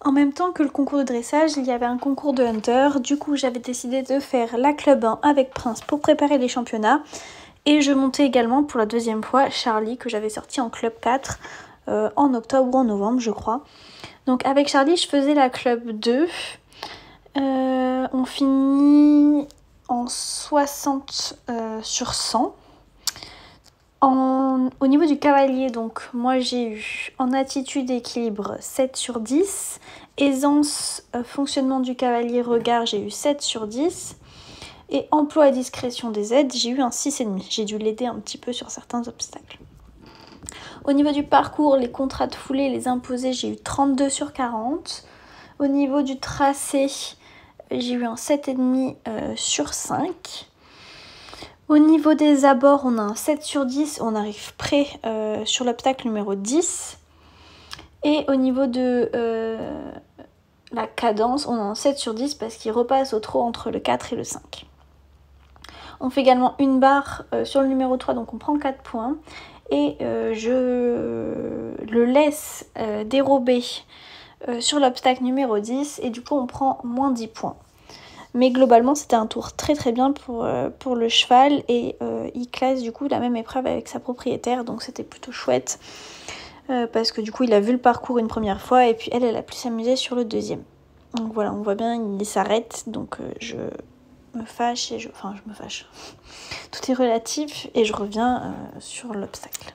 En même temps que le concours de dressage, il y avait un concours de hunter. Du coup, j'avais décidé de faire la club 1 avec Prince pour préparer les championnats. Et je montais également pour la deuxième fois Charlie que j'avais sorti en club 4 en octobre ou en novembre, je crois. Donc avec Charlie, je faisais la club 2. On finit en 60 sur 100. Au niveau du cavalier, donc moi j'ai eu en attitude et équilibre 7 sur 10. Aisance, fonctionnement du cavalier, regard, j'ai eu 7 sur 10. Et emploi et discrétion des aides, j'ai eu un 6,5. J'ai dû l'aider un petit peu sur certains obstacles. Au niveau du parcours, les contrats de foulée, les imposés, j'ai eu 32 sur 40. Au niveau du tracé, j'ai eu un 7,5 sur 5. Au niveau des abords, on a un 7 sur 10. On arrive près sur l'obstacle numéro 10. Et au niveau de la cadence, on a un 7 sur 10 parce qu'il repasse au trot entre le 4 et le 5. On fait également une barre sur le numéro 3, donc on prend 4 points. Et je le laisse dérober sur l'obstacle numéro 10 et du coup on prend moins 10 points. Mais globalement c'était un tour très très bien pour le cheval et il classe du coup la même épreuve avec sa propriétaire, donc c'était plutôt chouette parce que du coup il a vu le parcours une première fois et puis elle a pu s'amuser sur le deuxième. Donc voilà, on voit bien il s'arrête, donc je me fâche et je me fâche. Tout est relatif et je reviens sur l'obstacle.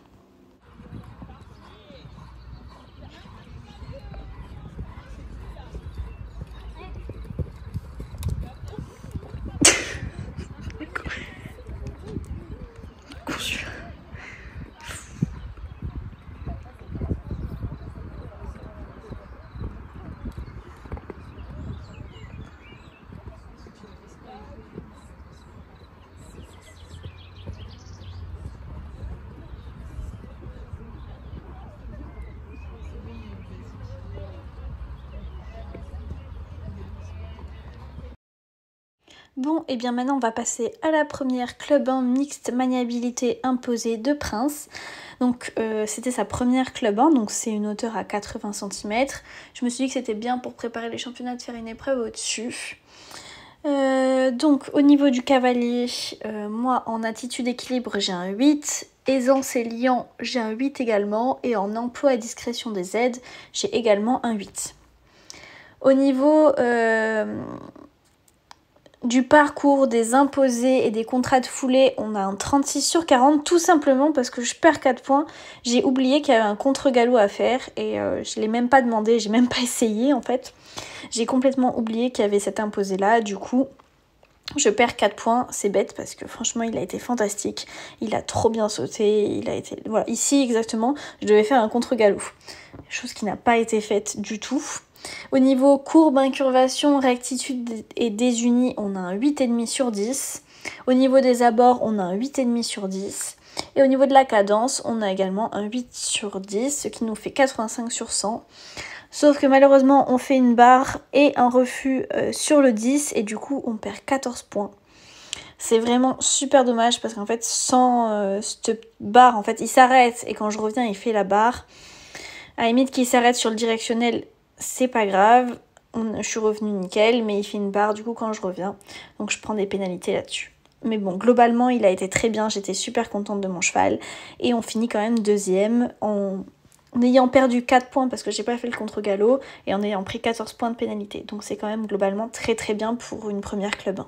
Bon, et bien maintenant on va passer à la première club 1 mixte maniabilité imposée de Prince. Donc c'était sa première club 1, donc c'est une hauteur à 80 cm. Je me suis dit que c'était bien pour préparer les championnats de faire une épreuve au-dessus. Donc au niveau du cavalier, moi en attitude équilibre j'ai un 8, aisance et liant j'ai un 8 également, et en emploi et discrétion des aides j'ai également un 8. Au niveau du parcours, des imposés et des contrats de foulée, on a un 36 sur 40, tout simplement parce que je perds 4 points. J'ai oublié qu'il y avait un contre-galop à faire et je l'ai même pas demandé, j'ai même pas essayé en fait. J'ai complètement oublié qu'il y avait cet imposé là, du coup je perds 4 points, c'est bête parce que franchement il a été fantastique, il a trop bien sauté, il a été... Voilà, ici exactement, je devais faire un contre-galop, chose qui n'a pas été faite du tout. Au niveau courbe, incurvation, rectitude et désunis, on a un 8,5 sur 10. Au niveau des abords, on a un 8,5 sur 10. Et au niveau de la cadence, on a également un 8 sur 10, ce qui nous fait 85 sur 100. Sauf que malheureusement, on fait une barre et un refus sur le 10 et du coup, on perd 14 points. C'est vraiment super dommage parce qu'en fait, sans cette barre, en fait, il s'arrête et quand je reviens, il fait la barre. À la limite qu'il s'arrête sur le directionnel, c'est pas grave, je suis revenue nickel, mais il fait une barre du coup quand je reviens, donc je prends des pénalités là-dessus. Mais bon, globalement, il a été très bien, j'étais super contente de mon cheval, et on finit quand même deuxième en ayant perdu 4 points parce que j'ai pas fait le contre-galop, et en ayant pris 14 points de pénalité. Donc c'est quand même globalement très très bien pour une première club 1.